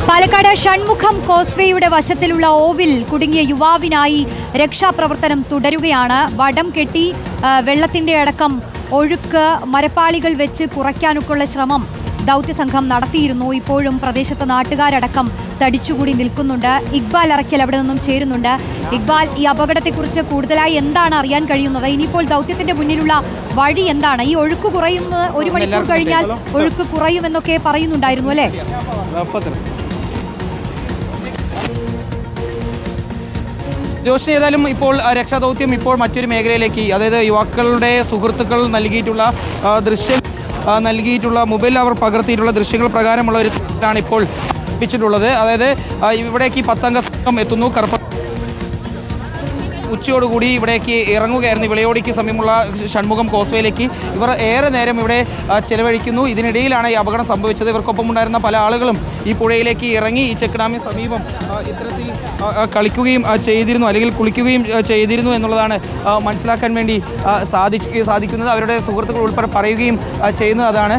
പാലക്കാട് ഷൺമുഖം കോസ്വേയുടെ വശത്തിലുള്ള ഓവിൽ കുടുങ്ങിയ യുവാവിനായി രക്ഷാപ്രവർത്തനം തുടരുകയാണ്. വടം കെട്ടി വെള്ളത്തിന്റെ അടക്കം ഒഴുക്ക് മരപ്പാളികൾ വെച്ച് കുറയ്ക്കാനൊക്കെയുള്ള ശ്രമം ദൗത്യസംഘം നടത്തിയിരുന്നു. ഇപ്പോഴും പ്രദേശത്ത് നാട്ടുകാരടക്കം തടിച്ചുകൂടി നിൽക്കുന്നുണ്ട്. ഇക്ബാൽ അറയ്ക്കൽ അവിടെ നിന്നും ചേരുന്നുണ്ട്. ഇക്ബാൽ, ഈ അപകടത്തെക്കുറിച്ച് കൂടുതലായി എന്താണ് അറിയാൻ കഴിയുന്നത്? ഇനിയിപ്പോൾ ദൗത്യത്തിന്റെ മുന്നിലുള്ള വഴി എന്താണ്? ഈ ഒഴുക്ക് കുറയുന്ന 1 മണിക്കൂർ കഴിഞ്ഞാൽ ഒഴുക്ക് കുറയുമെന്നൊക്കെ പറയുന്നുണ്ടായിരുന്നു അല്ലേ? ജോഷി, ഏതായാലും ഇപ്പോൾ രക്ഷാദൗത്യം ഇപ്പോൾ മറ്റൊരു മേഖലയിലേക്ക്, അതായത് യുവാക്കളുടെ സുഹൃത്തുക്കൾ നൽകിയിട്ടുള്ള മൊബൈൽ അവർ പകർത്തിയിട്ടുള്ള ദൃശ്യങ്ങൾ പ്രകാരമുള്ള ഒരു ാണ് ഇപ്പോൾ ിച്ചിട്ടുള്ളത്. അതായത് ഇവിടേക്ക് 10 അംഗ സംഘം എത്തുന്നു. ഉച്ചയോടുകൂടി ഇവിടേക്ക് ഇറങ്ങുകയായിരുന്നു. വിളയോടിക്ക് സമീപമുള്ള ഷൺമുഖം കോസ്വേയിലേക്ക് ഇവർ ഏറെ നേരം ഇവിടെ ചെലവഴിക്കുന്നു. ഇതിനിടയിലാണ് ഈ അപകടം സംഭവിച്ചത്. ഇവർക്കൊപ്പം ഉണ്ടായിരുന്ന പല ആളുകളും ഈ പുഴയിലേക്ക് ഇറങ്ങി ഈ ചെക്ക് ഡാമിന് സമീപം ഇത്തരത്തിൽ കളിക്കുകയും ചെയ്തിരുന്നു, അല്ലെങ്കിൽ കുളിക്കുകയും ചെയ്തിരുന്നു എന്നുള്ളതാണ് മനസ്സിലാക്കാൻ വേണ്ടി സാധിക്കുന്നത്. അവരുടെ സുഹൃത്തുക്കൾ ഉൾപ്പെടെ പറയുകയും ചെയ്യുന്നത് അതാണ്.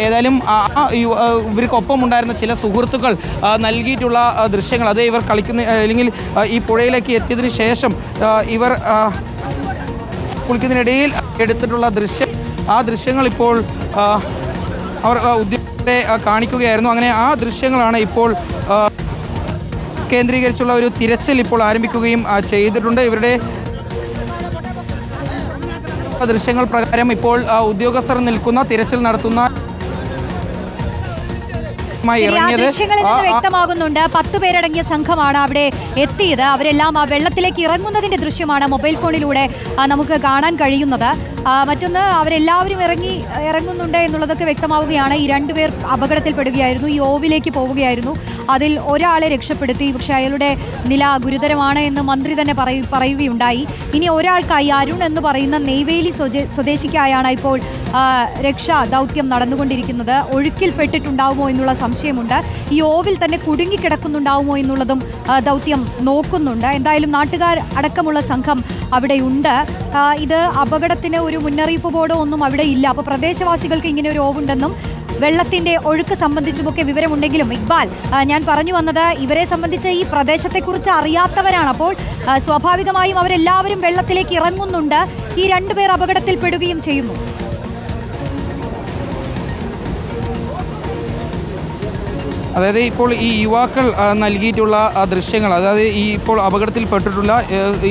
ഏതായാലും ഇവർക്കൊപ്പം ഉണ്ടായിരുന്ന ചില സുഹൃത്തുക്കൾ നൽകിയിട്ടുള്ള ദൃശ്യങ്ങൾ, അത് ഇവർ കളിക്കുന്ന അല്ലെങ്കിൽ ഈ പുഴയിലേക്ക് എത്തിയതിനു ശേഷം ഇവർ കുളിക്കുന്നതിനിടയിൽ എടുത്തിട്ടുള്ള ആ ദൃശ്യങ്ങൾ ഇപ്പോൾ അവർ ഉദ്യോഗസ്ഥരെ കാണിക്കുകയായിരുന്നു. അങ്ങനെ ആ ദൃശ്യങ്ങളാണ് ഇപ്പോൾ കേന്ദ്രീകരിച്ചുള്ള ഒരു തിരച്ചിൽ ഇപ്പോൾ ആരംഭിക്കുകയും ചെയ്തിട്ടുണ്ട്. ഇവരുടെ ദൃശ്യങ്ങൾ പ്രകാരം ഇപ്പോൾ ഉദ്യോഗസ്ഥർ നിൽക്കുന്ന തിരച്ചിൽ നടത്തുന്ന ദൃശ്യങ്ങളിൽ നിന്ന് വ്യക്തമാകുന്നുണ്ട് 10 പേരടങ്ങിയ സംഘമാണ് അവിടെ എത്തിയത്. അവരെല്ലാം ആ വെള്ളത്തിലേക്ക് ഇറങ്ങുന്നതിന്റെ ദൃശ്യമാണ് മൊബൈൽ ഫോണിലൂടെ നമുക്ക് കാണാൻ കഴിയുന്നത്. മറ്റൊന്ന്, അവരെല്ലാവരും ഇറങ്ങുന്നുണ്ട് എന്നുള്ളതൊക്കെ വ്യക്തമാവുകയാണ്. ഈ 2 പേർ അപകടത്തിൽപ്പെടുകയായിരുന്നു, ഈ ഓവിലേക്ക് പോവുകയായിരുന്നു. അതിൽ ഒരാളെ രക്ഷപ്പെടുത്തി. പക്ഷേ അയാളുടെ നില ഗുരുതരമാണ് എന്ന് മന്ത്രി തന്നെ പറയുകയുണ്ടായി. ഇനി ഒരാൾക്കായി അരുൺ എന്ന് പറയുന്ന നെയ്വേലി സ്വദേശിക്കായാണ് ഇപ്പോൾ രക്ഷാ ദൗത്യം നടന്നുകൊണ്ടിരിക്കുന്നത്. ഒഴുക്കിൽപ്പെട്ടിട്ടുണ്ടാവുമോ എന്നുള്ള സംശയമുണ്ട്. ഈ ഓവിൽ തന്നെ കുടുങ്ങിക്കിടക്കുന്നുണ്ടാവുമോ എന്നുള്ളതും ദൗത്യം നോക്കുന്നുണ്ട്. എന്തായാലും നാട്ടുകാർ അടക്കമുള്ള സംഘം അവിടെയുണ്ട്. ഇത് അപകടത്തിന് ഒരു മുന്നറിയിപ്പ് ബോർഡോ ഒന്നും അവിടെ ഇല്ല. അപ്പോൾ പ്രദേശവാസികൾക്ക് ഇങ്ങനെ ഒരു ഓവുണ്ടെന്നും വെള്ളത്തിന്റെ ഒഴുക്ക് സംബന്ധിച്ചുമൊക്കെ വിവരമുണ്ടെങ്കിലും ഇക്ബാൽ, ഞാൻ പറഞ്ഞു വന്നത് ഇവരെ സംബന്ധിച്ച് ഈ പ്രദേശത്തെക്കുറിച്ച് അറിയാത്തവരാണ്. അപ്പോൾ സ്വാഭാവികമായും അവരെല്ലാവരും വെള്ളത്തിലേക്ക് ഇറങ്ങുന്നുണ്ട്. ഈ 2 പേർ അപകടത്തിൽപ്പെടുകയും ചെയ്യുന്നു. അതായത് ഇപ്പോൾ ഈ യുവാക്കൾ നൽകിയിട്ടുള്ള ദൃശ്യങ്ങൾ, അതായത് ഈ ഇപ്പോൾ അപകടത്തിൽപ്പെട്ടിട്ടുള്ള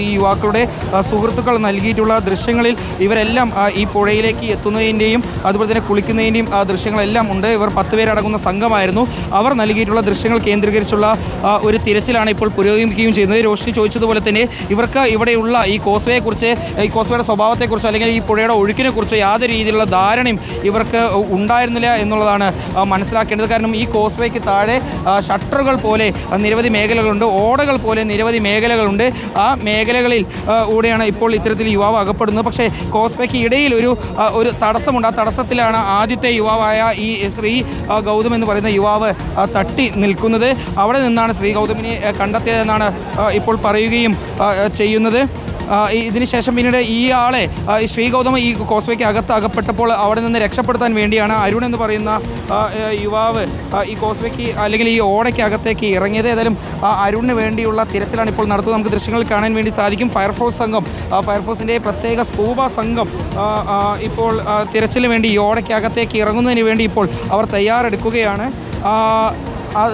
ഈ യുവാക്കളുടെ സുഹൃത്തുക്കൾ നൽകിയിട്ടുള്ള ദൃശ്യങ്ങളിൽ ഇവരെല്ലാം ഈ പുഴയിലേക്ക് എത്തുന്നതിൻ്റെയും അതുപോലെ തന്നെ കുളിക്കുന്നതിൻ്റെയും ദൃശ്യങ്ങളെല്ലാം ഉണ്ട്. ഇവർ 10 പേരടങ്ങുന്ന സംഘമായിരുന്നു. അവർ നൽകിയിട്ടുള്ള ദൃശ്യങ്ങൾ കേന്ദ്രീകരിച്ചുള്ള ഒരു തിരച്ചിലാണ് ഇപ്പോൾ പുരോഗമിക്കുകയും ചെയ്യുന്നത്. രോഷിനി ചോദിച്ചതുപോലെ തന്നെ ഇവർക്ക് ഇവിടെയുള്ള ഈ കോസ്വേയെക്കുറിച്ച്, ഈ കോസ്വേയുടെ സ്വഭാവത്തെക്കുറിച്ച് അല്ലെങ്കിൽ ഈ പുഴയുടെ ഒഴുക്കിനെക്കുറിച്ച് യാതൊരു രീതിയിലുള്ള ധാരണയും ഇവർക്ക് ഉണ്ടായിരുന്നില്ല എന്നുള്ളതാണ് മനസ്സിലാക്കേണ്ടത്. കാരണം ഈ കോസ്വേക്ക് താഴെ ഷട്ടറുകൾ പോലെ നിരവധി മേഖലകളുണ്ട്, ഓടകൾ പോലെ നിരവധി മേഖലകളുണ്ട്. ആ മേഖലകളിൽ കൂടെയാണ് ഇപ്പോൾ ഇത്തരത്തിൽ യുവാവ് അകപ്പെടുന്നത്. പക്ഷേ കോസ്വേക്ക് ഇടയിൽ ഒരു തടസ്സമുണ്ട്. ആ തടസ്സത്തിലാണ് ആദ്യത്തെ യുവാവായ ഈ ശ്രീ ഗൗതം എന്ന് പറയുന്ന യുവാവ് തട്ടി നിൽക്കുന്നത്. അവിടെ നിന്നാണ് ശ്രീ ഗൗതമിനെ കണ്ടെത്തിയതെന്നാണ് ഇപ്പോൾ പറയുകയും ചെയ്യുന്നത്. ഇതിനുശേഷം പിന്നീട് ഈ ശ്രീ ഗൗതമ ഈ കോസ്വേക്ക് അകപ്പെട്ടപ്പോൾ അവിടെ നിന്ന് രക്ഷപ്പെടുത്താൻ വേണ്ടിയാണ് അരുൺ എന്ന് പറയുന്ന യുവാവ് ഈ കോസ്വേക്ക് അല്ലെങ്കിൽ ഈ ഓടയ്ക്ക് അകത്തേക്ക് ഇറങ്ങിയത്. ഏതായാലും അരുണിന് വേണ്ടിയുള്ള തിരച്ചിലാണ് ഇപ്പോൾ നടത്തുന്നത്. നമുക്ക് ദൃശ്യങ്ങൾ കാണാൻ വേണ്ടി സാധിക്കും. ഫയർഫോഴ്സ് സംഘം, ഫയർഫോഴ്സിൻ്റെ പ്രത്യേക സ്കൂബ സംഘം ഇപ്പോൾ തിരച്ചിലിന് വേണ്ടി ഈ ഓടയ്ക്ക് അകത്തേക്ക് ഇറങ്ങുന്നതിന് വേണ്ടി ഇപ്പോൾ അവർ തയ്യാറെടുക്കുകയാണ്.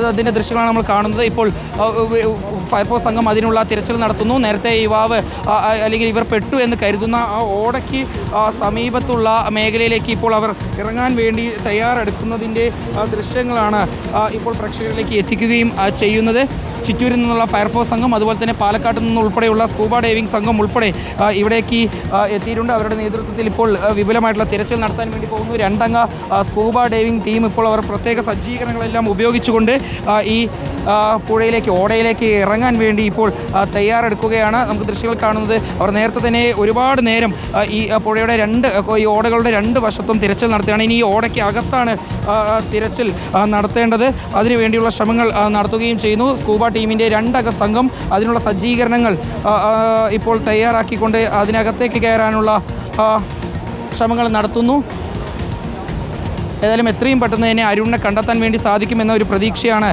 അതിൻ്റെ ദൃശ്യങ്ങളാണ് നമ്മൾ കാണുന്നത്. ഇപ്പോൾ ഫയർഫോഴ്സ് സംഘം അതിനുള്ള തിരച്ചിൽ നടത്തുന്നു. നേരത്തെ യുവാവ് അല്ലെങ്കിൽ ഇവർ പെട്ടു എന്ന് കരുതുന്ന ആ ഓടയ്ക്ക് സമീപത്തുള്ള മേഖലയിലേക്ക് ഇപ്പോൾ അവർ ഇറങ്ങാൻ വേണ്ടി തയ്യാറെടുക്കുന്നതിൻ്റെ ദൃശ്യങ്ങളാണ് ഇപ്പോൾ പ്രേക്ഷകരിലേക്ക് എത്തിക്കുകയും ചെയ്യുന്നത്. ചിറ്റൂരിൽ നിന്നുള്ള ഫയർഫോഴ്സ് സംഘം, അതുപോലെ തന്നെ പാലക്കാട്ട് നിന്നുൾപ്പെടെയുള്ള സ്കൂബ ഡൈവിംഗ് സംഘം ഉൾപ്പെടെ ഇവിടേക്ക് എത്തിയിട്ടുണ്ട്. അവരുടെ നേതൃത്വത്തിൽ ഇപ്പോൾ വിപുലമായിട്ടുള്ള തിരച്ചിൽ നടത്താൻ വേണ്ടി പോകുന്നു. 2 അംഗ സ്കൂബ ഡൈവിംഗ് ടീം ഇപ്പോൾ അവർ പ്രത്യേക സജ്ജീകരണങ്ങളെല്ലാം ഉപയോഗിച്ചുകൊണ്ട് ഈ പുഴയിലേക്ക്, ഓടയിലേക്ക് ഇറങ്ങാൻ വേണ്ടി ഇപ്പോൾ തയ്യാറെടുക്കുകയാണ്. നമുക്ക് ദൃശ്യങ്ങൾ കാണുന്നത് അവർ നേരത്തെ തന്നെ ഒരുപാട് നേരം ഈ പുഴയുടെ ഈ ഓടകളുടെ 2 വശത്തും തിരച്ചിൽ നടത്തുകയാണ്. ഇനി ഈ ഓടയ്ക്ക് അകത്താണ് തിരച്ചിൽ നടത്തേണ്ടത്. അതിനുവേണ്ടിയുള്ള ശ്രമങ്ങൾ നടത്തുകയും ചെയ്യുന്നു. സ്കൂബ ടീമിൻ്റെ 2 അംഗ സംഘം അതിനുള്ള സജ്ജീകരണങ്ങൾ ഇപ്പോൾ തയ്യാറാക്കിക്കൊണ്ട് അതിനകത്തേക്ക് കയറാനുള്ള ശ്രമങ്ങൾ നടത്തുന്നു. ഏതായാലും എത്രയും പെട്ടെന്ന് തന്നെ അരുണിനെ കണ്ടെത്താൻ വേണ്ടി സാധിക്കുമെന്ന ഒരു പ്രതീക്ഷയാണ്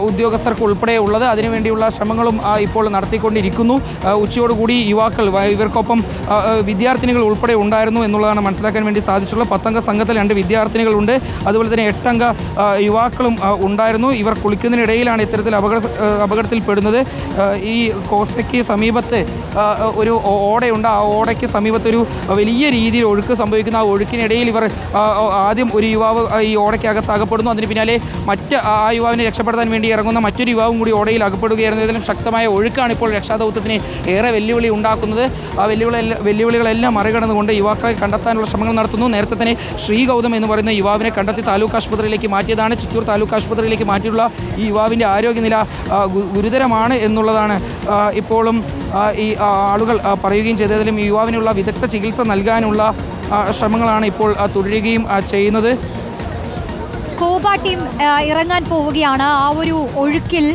ഉദ്യോഗസ്ഥർക്ക് ഉൾപ്പെടെ ഉള്ളത്. അതിനുവേണ്ടിയുള്ള ശ്രമങ്ങളും ഇപ്പോൾ നടത്തിക്കൊണ്ടിരിക്കുന്നു. ഉച്ചയോടുകൂടി യുവാക്കൾ ഇവർക്കൊപ്പം വിദ്യാർത്ഥിനികൾ ഉൾപ്പെടെ ഉണ്ടായിരുന്നു എന്നുള്ളതാണ് മനസ്സിലാക്കാൻ വേണ്ടി സാധിച്ചുള്ളത്. 10 സംഘത്തിൽ 2 വിദ്യാർത്ഥിനികളുണ്ട്. അതുപോലെ തന്നെ 8 യുവാക്കളും ഉണ്ടായിരുന്നു. ഇവർ കുളിക്കുന്നതിനിടയിലാണ് ഇത്തരത്തിൽ അപകടത്തിൽപ്പെടുന്നത്. ഈ കോസ്മയ്ക്ക് സമീപത്ത് ഒരു ഓടയുണ്ട്. ആ ഓടയ്ക്ക് സമീപത്തൊരു വലിയ രീതിയിൽ ഒഴുക്ക് സംഭവിക്കുന്ന ആ ഒഴുക്കിനിടയിൽ ഇവർ ആദ്യം ഒരു യുവാവ് ഈ ഓടയ്ക്കകത്ത് അകപ്പെടുന്നു. അതിന് പിന്നാലെ ആ യുവാവിനെ രക്ഷപ്പെടുത്താൻ വേണ്ടി ഇറങ്ങുന്ന മറ്റൊരു യുവാവും കൂടി ഓടയിൽ അകപ്പെടുകയായിരുന്നു. ഇതിലും ശക്തമായ ഒഴുക്കാണ് ഇപ്പോൾ രക്ഷാദൗത്യത്തിന് ഏറെ വെല്ലുവിളി ഉണ്ടാക്കുന്നത്. ആ വെല്ലുവിളികളെല്ലാം മറികടന്നുകൊണ്ട് യുവാക്കളെ കണ്ടെത്താനുള്ള ശ്രമങ്ങൾ നടത്തുന്നു. നേരത്തെ തന്നെ ശ്രീഗൗതം എന്ന് പറയുന്ന യുവാവിനെ കണ്ടെത്തി താലൂക്ക് ആശുപത്രിയിലേക്ക് മാറ്റിയതാണ്. ചിറ്റൂർ താലൂക്ക് ആശുപത്രിയിലേക്ക് മാറ്റിയുള്ള ഈ യുവാവിൻ്റെ ആരോഗ്യനില ഗുരുതരമാണ് എന്നുള്ളതാണ് ഇപ്പോഴും ഈ ആളുകൾ പറയുകയും ചെയ്തതിലും ഈ യുവാവിനുള്ള വിദഗ്ധ ചികിത്സ നൽകാനുള്ള ശ്രമങ്ങളാണ് ഇപ്പോൾ തുടരുകയും ചെയ്യുന്നത്. സ്കൂബ ടീം ഇറങ്ങാൻ പോവുകയാണ്. ആ ഒരു ഒഴുക്കിൽ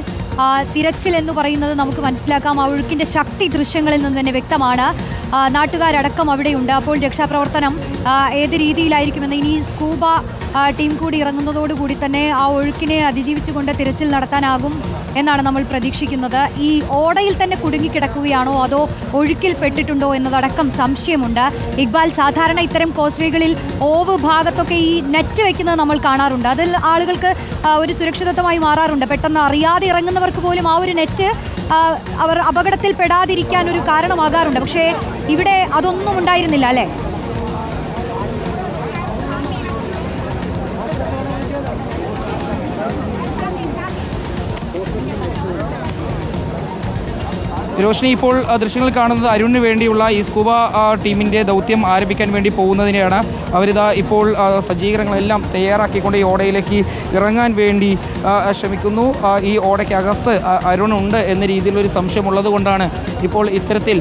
തിരച്ചിൽ എന്ന് പറയുന്നത് നമുക്ക് മനസ്സിലാക്കാം. ആ ഒഴുക്കിൻ്റെ ശക്തി ദൃശ്യങ്ങളിൽ നിന്ന് തന്നെ വ്യക്തമാണ്. നാട്ടുകാരടക്കം അവിടെയുണ്ട്. അപ്പോൾ രക്ഷാപ്രവർത്തനം ഏത് രീതിയിലായിരിക്കുമെന്ന് ഇനി സ്കൂബ ടീം കൂടി ഇറങ്ങുന്നതോടുകൂടി തന്നെ ആ ഒഴുക്കിനെ അതിജീവിച്ചുകൊണ്ട് തിരച്ചിൽ നടത്താനാകും എന്നാണ് നമ്മൾ പ്രതീക്ഷിക്കുന്നത്. ഈ ഓടയിൽ തന്നെ കുടുങ്ങിക്കിടക്കുകയാണോ അതോ ഒഴുക്കിൽ പെട്ടിട്ടുണ്ടോ എന്നതടക്കം സംശയമുണ്ട്. ഇക്ബാൽ, സാധാരണ ഇത്തരം കോസ്വേകളിൽ ഓവ് ഭാഗത്തൊക്കെ ഈ നെറ്റ് വെക്കുന്നത് നമ്മൾ കാണാറുണ്ട്. അതിൽ ആളുകൾക്ക് ഒരു സുരക്ഷിതത്വമായി മാറാറുണ്ട്. പെട്ടെന്ന് അറിയാതെ ഇറങ്ങുന്നവർക്ക് പോലും ആ ഒരു നെറ്റ് അവർ അപകടത്തിൽ പെടാതിരിക്കാൻ ഒരു കാരണമാകാറുണ്ട്. പക്ഷേ ഇവിടെ അതൊന്നും ഉണ്ടായിരുന്നില്ല അല്ലേ? രോഷിനി, ഇപ്പോൾ ദൃശ്യങ്ങൾ കാണുന്നത് അരുണിന് വേണ്ടിയുള്ള ഈ സ്കൂബ ടീമിൻ്റെ ദൗത്യം ആരംഭിക്കാൻ വേണ്ടി പോകുന്നതിനെയാണ്. അവരിതാ ഇപ്പോൾ സജ്ജീകരണങ്ങളെല്ലാം തയ്യാറാക്കിക്കൊണ്ട് ഈ ഓടയിലേക്ക് ഇറങ്ങാൻ വേണ്ടി ശ്രമിക്കുന്നു. ഈ ഓടയ്ക്കകത്ത് അരുണുണ്ട് എന്ന രീതിയിലൊരു സംശയമുള്ളത് കൊണ്ടാണ് ഇപ്പോൾ ഇത്തരത്തിൽ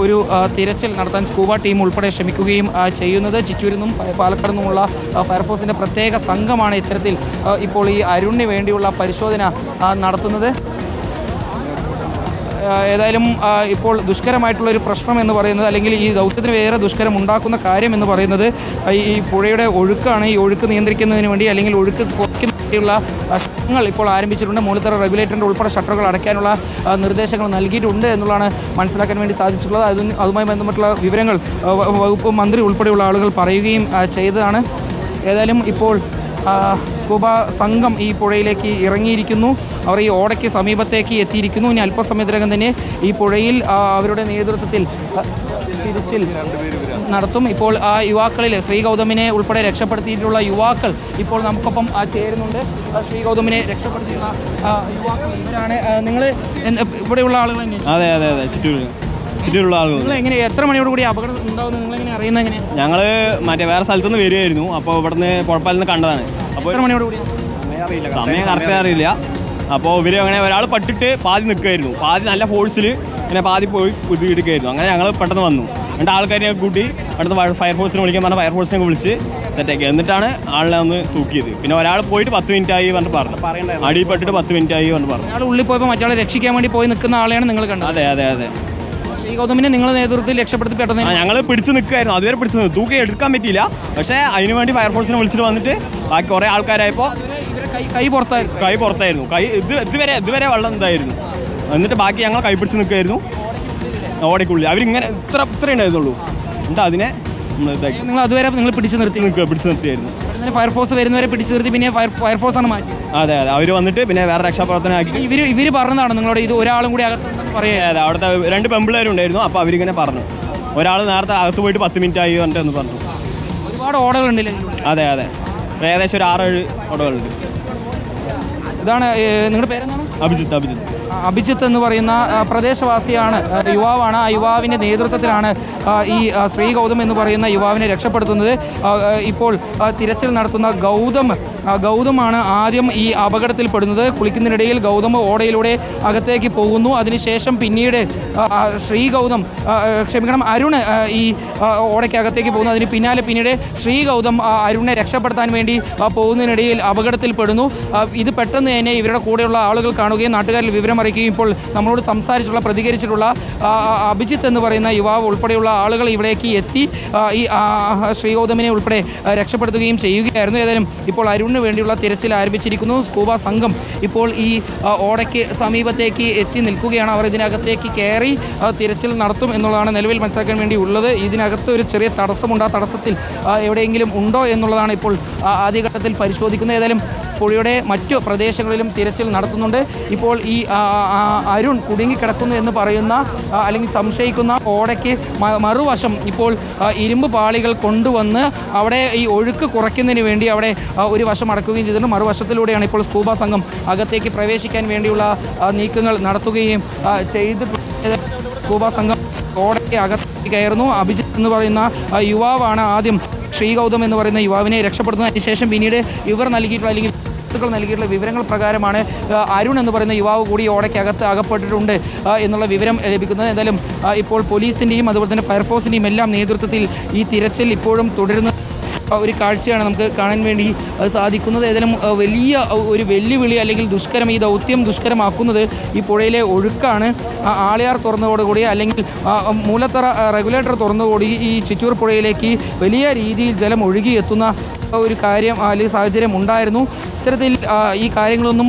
ഒരു തിരച്ചിൽ നടത്താൻ സ്കൂബ ടീം ഉൾപ്പെടെ ശ്രമിക്കുകയും ചെയ്യുന്നത്. ചിറ്റൂരിൽ നിന്നും പാലക്കാട് നിന്നുമുള്ള ഫയർഫോഴ്സിൻ്റെ പ്രത്യേക സംഘമാണ് ഇത്തരത്തിൽ ഇപ്പോൾ ഈ അരുണിന് വേണ്ടിയുള്ള പരിശോധന നടത്തുന്നത്. ഏതായാലും ഇപ്പോൾ ദുഷ്കരമായിട്ടുള്ളൊരു പ്രശ്നം എന്ന് പറയുന്നത്, അല്ലെങ്കിൽ ഈ ദൗത്യത്തിന് വേറെ ദുഷ്കരം ഉണ്ടാക്കുന്ന കാര്യം എന്ന് പറയുന്നത് ഈ പുഴയുടെ ഒഴുക്കാണ്. ഈ ഒഴുക്ക് നിയന്ത്രിക്കുന്നതിന് വേണ്ടി അല്ലെങ്കിൽ ഒഴുക്ക് കുറയ്ക്കുന്നതിന് വേണ്ടിയുള്ള ശ്രമങ്ങൾ ഇപ്പോൾ ആരംഭിച്ചിട്ടുണ്ട്. മൂലത്തറ റെഗുലേറ്ററിൻ്റെ ഉൾപ്പെടെ ഷട്ടറുകൾ അടയ്ക്കാനുള്ള നിർദ്ദേശങ്ങൾ നൽകിയിട്ടുണ്ട് എന്നുള്ളതാണ് മനസ്സിലാക്കാൻ വേണ്ടി സാധിച്ചിട്ടുള്ളത്. അതുമായി ബന്ധപ്പെട്ടുള്ള വിവരങ്ങൾ വകുപ്പ് മന്ത്രി ഉൾപ്പെടെയുള്ള ആളുകൾ പറയുകയും ചെയ്തതാണ്. ഏതായാലും ഇപ്പോൾ സ്കൂബ സംഘം ഈ പുഴയിലേക്ക് ഇറങ്ങിയിരിക്കുന്നു. അവർ ഈ ഓടയ്ക്ക് സമീപത്തേക്ക് എത്തിയിരിക്കുന്നു. ഇനി അല്പസമയത്തിനകം തന്നെ ഈ പുഴയിൽ അവരുടെ നേതൃത്വത്തിൽ തിരച്ചിൽ നടത്തും. ഇപ്പോൾ ആ യുവാക്കളിൽ ശ്രീഗൗതമിനെ ഉൾപ്പെടെ രക്ഷപ്പെടുത്തിയിട്ടുള്ള യുവാക്കൾ ഇപ്പോൾ നമുക്കൊപ്പം ചേരുന്നുണ്ട്. ശ്രീഗൗതമിനെ രക്ഷപ്പെടുത്തിയുള്ള യുവാക്കൾ ഇവരാണ്. നിങ്ങൾ ഇവിടെയുള്ള ആളുകൾ തന്നെയാണ്? അതെ അതെ അതെ, ചുറ്റിലുള്ള ആളുകൾ. നിങ്ങൾ എങ്ങനെ, എത്ര മണിയോട് കൂടി അപകടം ഉണ്ടാവുന്നത് നിങ്ങളെങ്ങനെ അറിയുന്നത്? എങ്ങനെയാണ്? ഞങ്ങൾ മറ്റേ വേറെ സ്ഥലത്തുനിന്ന് വരികയായിരുന്നു. അപ്പോൾ ഇവിടുന്ന് കുഴപ്പമില്ലെന്ന് കണ്ടതാണ്. അപ്പോൾ എത്ര മണിയോട് കൂടി? സമയം കറക്റ്റ് അറിയില്ല. അപ്പോൾ ഇവർ അങ്ങനെ ഒരാൾ പട്ടിട്ട് പാതി നിൽക്കുമായിരുന്നു. പാതി നല്ല ഫോഴ്സിൽ ഇങ്ങനെ പാതി പോയി എടുക്കുകയായിരുന്നു. അങ്ങനെ ഞങ്ങൾ പെട്ടെന്ന് വന്നു. 2 ആൾക്കാരെ കൂട്ടി പെട്ടെന്ന് ഫയർഫോഴ്സിനെ വിളിക്കാൻ പറഞ്ഞാൽ ഫയർഫോഴ്സിനെ വിളിച്ച് സെറ്റാക്കി. എന്നിട്ടാണ് ആളിനെ ഒന്ന് തൂക്കിയത്. പിന്നെ ഒരാൾ പോയിട്ട് 10 മിനിറ്റ് ആയി പറഞ്ഞു. അടിപ്പെട്ടിട്ട് 10 മിനിറ്റ് ആയി പറഞ്ഞു. അയാൾ ഉള്ളിൽ പോയപ്പോൾ മറ്റാളെ രക്ഷിക്കാൻ വേണ്ടി പോയി നിൽക്കുന്ന ആളെയാണ് നിങ്ങൾ കണ്ടത്? അതെ അതെ അതെ. ശ്രീഗൗതമിനെ നിങ്ങളുടെ നേതൃത്വത്തിൽ രക്ഷപ്പെടുത്തി പെട്ടെന്ന് ഞങ്ങൾ പിടിച്ച് നിൽക്കുമായിരുന്നു. അതുവരെ പിടിച്ച് നിന്നു. തൂക്കി എടുക്കാൻ പറ്റിയില്ല. പക്ഷേ അതിന് വേണ്ടി ഫയർഫോഴ്സിനെ വിളിച്ചിട്ട് വന്നിട്ട് ബാക്കി കുറേ ആൾക്കാരായപ്പോൾ കൈ പുറത്തായിരുന്നു. ഇതുവരെ വെള്ളം ഇതായിരുന്നു. എന്നിട്ട് ബാക്കി ഞങ്ങൾ കൈ പിടിച്ച് നിൽക്കുമായിരുന്നു ഓടയ്ക്കുള്ളിൽ. അവരിങ്ങനെ ഇത്ര ഉണ്ടായിരുന്നുള്ളൂ. എന്നിട്ട് അതിനെ നിങ്ങൾ അതുവരെ പിടിച്ചു നിർത്തിയായിരുന്നു. ഫയർഫോഴ്സ് വരുന്നവരെ പിടിച്ചു നിർത്തി. പിന്നെ ഫയർഫോഴ്സ് ആണ് മാറ്റി. അതെ അതെ, അവർ വന്നിട്ട് പിന്നെ വേറെ രക്ഷാപ്രവർത്തനം ആക്കി. ഇവർ പറഞ്ഞതാണ് നിങ്ങളോട് ഇത് ഒരാളും കൂടി അകത്തുണ്ടെന്ന് പറയാം? അതെ, അവിടുത്തെ 2 പെമ്പിള്ളേരുണ്ടായിരുന്നു. അപ്പോൾ അവരിങ്ങനെ പറഞ്ഞു. ഒരാൾ നേരത്തെ അകത്ത് പോയിട്ട് 10 മിനിറ്റ് ആയി എന്ന് പറഞ്ഞു. ഒരുപാട് ഓടകളുണ്ടല്ലേ? അതെ അതെ, ഏകദേശം ഒരു 6-7 ഓടകളുണ്ട്. ഇതാണ് നിങ്ങളുടെ പേരെന്താണ്? അഭിജിത്ത് എന്ന് പറയുന്ന പ്രദേശവാസിയാണ്, യുവാവാണ്. ആ യുവാവിൻ്റെ നേതൃത്വത്തിലാണ് ഈ ശ്രീഗൗതം എന്ന് പറയുന്ന യുവാവിനെ രക്ഷപ്പെടുത്തുന്നത്. ഇപ്പോൾ തിരച്ചിൽ നടത്തുന്ന ഗൗതമാണ് ആദ്യം ഈ അപകടത്തിൽപ്പെടുന്നത്. കുളിക്കുന്നതിനിടയിൽ ഗൗതം ഓടയിലൂടെ അകത്തേക്ക് പോകുന്നു. അതിനുശേഷം പിന്നീട് അരുൺ ഈ ഓടയ്ക്കകത്തേക്ക് പോകുന്നു. അതിന് പിന്നീട് ശ്രീഗൗതം അരുണിനെ രക്ഷപ്പെടുത്താൻ വേണ്ടി പോകുന്നതിനിടയിൽ അപകടത്തിൽപ്പെടുന്നു. ഇത് പെട്ടെന്ന് തന്നെ ഇവരുടെ കൂടെയുള്ള ആളുകൾ കാണുന്നു. കാണുകയും നാട്ടുകാരിൽ വിവരം അറിയിക്കുകയും ഇപ്പോൾ നമ്മളോട് പ്രതികരിച്ചിട്ടുള്ള അഭിജിത്ത് എന്ന് പറയുന്ന യുവാവ് ഉൾപ്പെടെയുള്ള ആളുകൾ ഇവിടേക്ക് എത്തി ഈ ശ്രീഗൗതമിനെ ഉൾപ്പെടെ രക്ഷപ്പെടുത്തുകയും ചെയ്യുകയായിരുന്നു. ഏതായാലും ഇപ്പോൾ അരുണിന് വേണ്ടിയുള്ള തിരച്ചിൽ ആരംഭിച്ചിരിക്കുന്നു. സ്കൂബ സംഘം ഇപ്പോൾ ഈ ഓടയ്ക്ക് സമീപത്തേക്ക് എത്തി നിൽക്കുകയാണ്. അവർ ഇതിനകത്തേക്ക് കയറി തിരച്ചിൽ നടത്തും എന്നുള്ളതാണ് നിലവിൽ മനസ്സിലാക്കാൻ വേണ്ടി ഉള്ളത്. ഇതിനകത്ത് ഒരു ചെറിയ തടസ്സമുണ്ട്. ആ തടസ്സത്തിൽ എവിടെയെങ്കിലും ഉണ്ടോ എന്നുള്ളതാണ് ഇപ്പോൾ ആദ്യഘട്ടത്തിൽ പരിശോധിക്കുന്നത്. ഏതായാലും പുഴയുടെ മറ്റു പ്രദേശങ്ങളിലും തിരച്ചിൽ നടത്തുന്നുണ്ട്. ഇപ്പോൾ ഈ അരുൺ കുടുങ്ങിക്കിടക്കുന്നു എന്ന് പറയുന്ന അല്ലെങ്കിൽ സംശയിക്കുന്ന ഓടയ്ക്ക് മറുവശം ഇപ്പോൾ ഇരുമ്പ് പാളികൾ കൊണ്ടുവന്ന് അവിടെ ഈ ഒഴുക്ക് കുറയ്ക്കുന്നതിന് വേണ്ടി അവിടെ ഒരു വശം അടക്കുകയും ചെയ്തിട്ടുണ്ട്. മറുവശത്തിലൂടെയാണ് ഇപ്പോൾ സ്കൂബ സംഘം അകത്തേക്ക് പ്രവേശിക്കാൻ വേണ്ടിയുള്ള നീക്കങ്ങൾ നടത്തുകയും ചെയ്തിട്ടുണ്ട്. സ്കൂബ സംഘം ഓടയ്ക്ക് അകത്തേക്ക് കയറുന്നു. അഭിജിത്ത് എന്ന് പറയുന്ന യുവാവാണ് ആദ്യം ശ്രീഗൗതം എന്ന് പറയുന്ന യുവാവിനെ രക്ഷപ്പെടുന്നത്. അതിനുശേഷം പിന്നീട് ഇവർ നൽകിയിട്ടുള്ള വിവരങ്ങൾ പ്രകാരമാണ് അരുൺ എന്ന് പറയുന്ന യുവാവ് കൂടി ഓടയ്ക്കകത്ത് അകപ്പെട്ടിട്ടുണ്ട് എന്നുള്ള വിവരം ലഭിക്കുന്നത്. എന്തായാലും ഇപ്പോൾ പോലീസിൻ്റെയും അതുപോലെ തന്നെ ഫയർഫോഴ്സിൻ്റെയും എല്ലാം നേതൃത്വത്തിൽ ഈ തിരച്ചിൽ ഇപ്പോഴും തുടരുന്ന ഒരു കാഴ്ചയാണ് നമുക്ക് കാണാൻ വേണ്ടി സാധിക്കുന്നത്. ഏതായാലും വലിയ ഒരു വെല്ലുവിളി അല്ലെങ്കിൽ ഈ ദൗത്യം ദുഷ്കരമാക്കുന്നത് ഈ പുഴയിലെ ഒഴുക്കാണ്. ആളിയാർ തുറന്നതോടുകൂടി അല്ലെങ്കിൽ മൂലത്തറ റെഗുലേറ്റർ തുറന്നതോടുകൂടി ഈ ചിറ്റൂർ പുഴയിലേക്ക് വലിയ രീതിയിൽ ജലം ഒഴുകിയെത്തുന്ന ഒരു കാര്യം അല്ലെങ്കിൽ സാഹചര്യം ഉണ്ടായിരുന്നു. ഇത്തരത്തിൽ ഈ കാര്യങ്ങളൊന്നും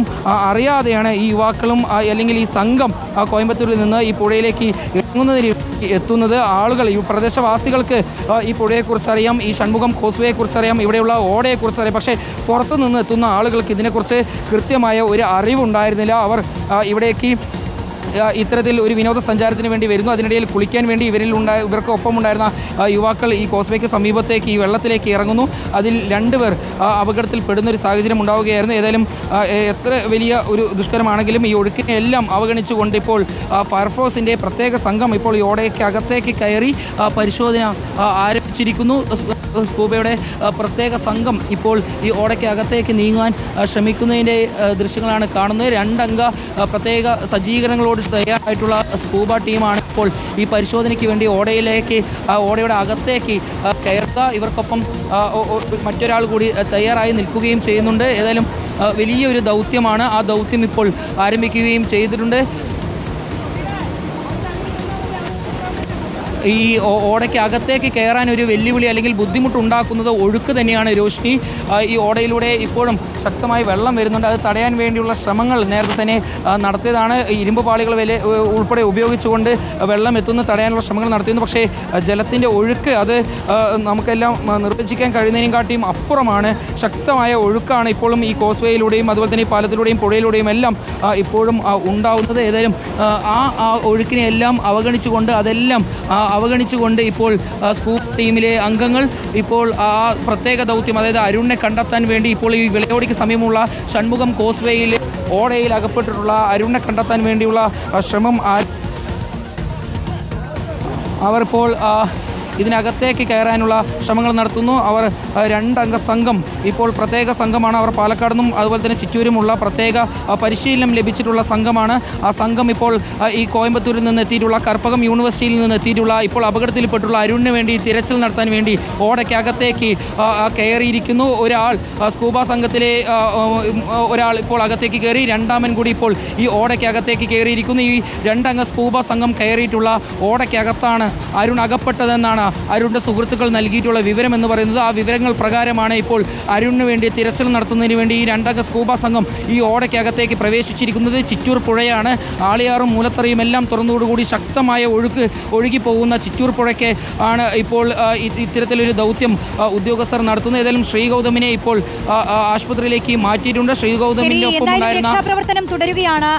അറിയാതെയാണ് ഈ യുവാക്കളും അല്ലെങ്കിൽ ഈ സംഘം കോയമ്പത്തൂരിൽ നിന്ന് ഈ പുഴയിലേക്ക് ഇറങ്ങുന്നതിന് എത്തുന്നത്. ആളുകൾ ഈ പ്രദേശവാസികൾക്ക് ഈ പുഴയെക്കുറിച്ച് അറിയാം, ഈ ഷൺമുഖം കോസ്വേയെക്കുറിച്ച് അറിയാം, ഇവിടെയുള്ള ഓടയെക്കുറിച്ച് അറിയാം. പക്ഷേ പുറത്തു നിന്ന് എത്തുന്ന ആളുകൾക്ക് ഇതിനെക്കുറിച്ച് കൃത്യമായ ഒരു അറിവുണ്ടായിരുന്നില്ല. അവർ ഇവിടേക്ക് ഇത്തരത്തിൽ ഒരു വിനോദസഞ്ചാരത്തിന് വേണ്ടി വരുന്നു. അതിനിടയിൽ കുളിക്കാൻ വേണ്ടി ഇവർക്ക് ഒപ്പമുണ്ടായിരുന്ന യുവാക്കൾ ഈ കോസ്വേക്ക് സമീപത്തേക്ക് ഈ വെള്ളത്തിലേക്ക് ഇറങ്ങുന്നു. അതിൽ 2 പേർ അപകടത്തിൽ പെടുന്നൊരു സാഹചര്യം ഉണ്ടാവുകയായിരുന്നു. ഏതായാലും എത്ര വലിയ ഒരു ദുഷ്കരമാണെങ്കിലും ഈ ഒഴുക്കിനെ എല്ലാം അവഗണിച്ചുകൊണ്ട് ഇപ്പോൾ ഫയർഫോഴ്സിൻ്റെ പ്രത്യേക സംഘം ഇപ്പോൾ ഈ ഓടയ്ക്ക് അകത്തേക്ക് കയറി പരിശോധന ആരംഭിച്ചിരിക്കുന്നു. സ്കൂബയുടെ പ്രത്യേക സംഘം ഇപ്പോൾ ഈ ഓടയ്ക്ക് അകത്തേക്ക് നീങ്ങാൻ ശ്രമിക്കുന്നതിൻ്റെ ദൃശ്യങ്ങളാണ് കാണുന്നത്. 2 അംഗ പ്രത്യേക സജ്ജീകരണങ്ങളോട് തയ്യാറായിട്ടുള്ള സ്കൂബ ടീമാണ് ഇപ്പോൾ ഈ പരിശോധനയ്ക്ക് വേണ്ടി ഓടയുടെ അകത്തേക്ക് കയറുക. ഇവർക്കൊപ്പം മറ്റൊരാൾ കൂടി തയ്യാറായി നിൽക്കുകയും ചെയ്യുന്നുണ്ട്. ഏതായാലും വലിയൊരു ദൗത്യമാണ്. ആ ദൗത്യം ഇപ്പോൾ ആരംഭിക്കുകയും ചെയ്തിട്ടുണ്ട്. ഈ ഓടയ്ക്ക് അകത്തേക്ക് കയറാൻ ഒരു വെല്ലുവിളി അല്ലെങ്കിൽ ബുദ്ധിമുട്ടുണ്ടാക്കുന്നത് ഒഴുക്ക് തന്നെയാണ് രോഷ്നി. ഈ ഓടയിലൂടെ ഇപ്പോഴും ശക്തമായി വെള്ളം വരുന്നുണ്ട്. അത് തടയാൻ വേണ്ടിയുള്ള ശ്രമങ്ങൾ നേരത്തെ തന്നെ നടത്തിയതാണ്. ഇരുമ്പ് പാളികൾ ഉൾപ്പെടെ ഉപയോഗിച്ചുകൊണ്ട് വെള്ളം എത്തുന്ന തടയാനുള്ള ശ്രമങ്ങൾ നടത്തിയിരുന്നു. പക്ഷേ ജലത്തിൻ്റെ ഒഴുക്ക് അത് നമുക്കെല്ലാം നിർവചിക്കാൻ കഴിയുന്നതിനെക്കാട്ടിയും അപ്പുറമാണ്. ശക്തമായ ഒഴുക്കാണ് ഇപ്പോഴും ഈ കോസ്വേയിലൂടെയും അതുപോലെ തന്നെ ഈ പാലത്തിലൂടെയും പുഴയിലൂടെയും എല്ലാം ഇപ്പോഴും ഉണ്ടാവുന്നത്. ഏതായാലും ആ ഒഴുക്കിനെ എല്ലാം അവഗണിച്ചുകൊണ്ട് ഇപ്പോൾ സ്കൂബ ടീമിലെ അംഗങ്ങൾ ഇപ്പോൾ ആ പ്രത്യേക ദൗത്യം, അതായത് അരുണിനെ കണ്ടെത്താൻ വേണ്ടി ഇപ്പോൾ ഈ വിളയോടിക്ക് സമീപമുള്ള ഷൺമുഖം കോസ്വേയിൽ ഓടയിൽ അകപ്പെട്ടിട്ടുള്ള അരുണിനെ കണ്ടെത്താൻ വേണ്ടിയുള്ള ശ്രമം അവരിപ്പോൾ ഇതിനകത്തേക്ക് കയറാനുള്ള ശ്രമങ്ങൾ നടത്തുന്നു. അവർ 2 അംഗ സംഘം ഇപ്പോൾ പ്രത്യേക സംഘമാണ്. അവർ പാലക്കാട് നിന്നും അതുപോലെ തന്നെ ചിറ്റൂരുമുള്ള പ്രത്യേക പരിശീലനം ലഭിച്ചിട്ടുള്ള സംഘമാണ്. ആ സംഘം ഇപ്പോൾ ഈ കോയമ്പത്തൂരിൽ നിന്ന് എത്തിയിട്ടുള്ള കർപ്പകം യൂണിവേഴ്സിറ്റിയിൽ നിന്ന് എത്തിയിട്ടുള്ള ഇപ്പോൾ അപകടത്തിൽപ്പെട്ടുള്ള അരുണിന് വേണ്ടി തിരച്ചിൽ നടത്താൻ വേണ്ടി ഓടയ്ക്കകത്തേക്ക് കയറിയിരിക്കുന്നു. ഒരാൾ സ്കൂബ സംഘത്തിലെ ഒരാൾ ഇപ്പോൾ അകത്തേക്ക് കയറി, 2ാമൻ കൂടി ഇപ്പോൾ ഈ ഓടയ്ക്കകത്തേക്ക് കയറിയിരിക്കുന്നു. ഈ 2 അംഗ സ്കൂബ സംഘം കയറിയിട്ടുള്ള ഓടയ്ക്കകത്താണ് അരുൺ അകപ്പെട്ടതെന്നാണ് അരുണിന്റെ സുഹൃത്തുക്കൾ നൽകിയിട്ടുള്ള വിവരം എന്ന് പറയുന്നത്. ആ വിവരങ്ങൾ പ്രകാരമാണ് ഇപ്പോൾ അരുണിന് വേണ്ടി തിരച്ചിൽ നടത്തുന്നതിന് വേണ്ടി ഈ 2 അംഗ സ്കൂബ സംഘം ഈ ഓടയ്ക്കകത്തേക്ക് പ്രവേശിച്ചിരിക്കുന്നത്. ചിറ്റൂർ പുഴയാണ്. ആളിയാറും മൂലത്തറയും എല്ലാം തുറന്നതോടുകൂടി ശക്തമായ ഒഴുകിപ്പോകുന്ന ചിറ്റൂർ പുഴയ്ക്ക് ആണ് ഇപ്പോൾ ഇത്തരത്തിലൊരു ദൗത്യം ഉദ്യോഗസ്ഥർ നടത്തുന്നത്. ഏതായാലും ശ്രീഗൗതമിനെ ഇപ്പോൾ ആശുപത്രിയിലേക്ക് മാറ്റിയിട്ടുണ്ട്. ശ്രീഗൗതമിന്റെ ഒപ്പം ഉണ്ടായിരുന്ന രക്ഷാപ്രവർത്തനം തുടരുകയാണ്.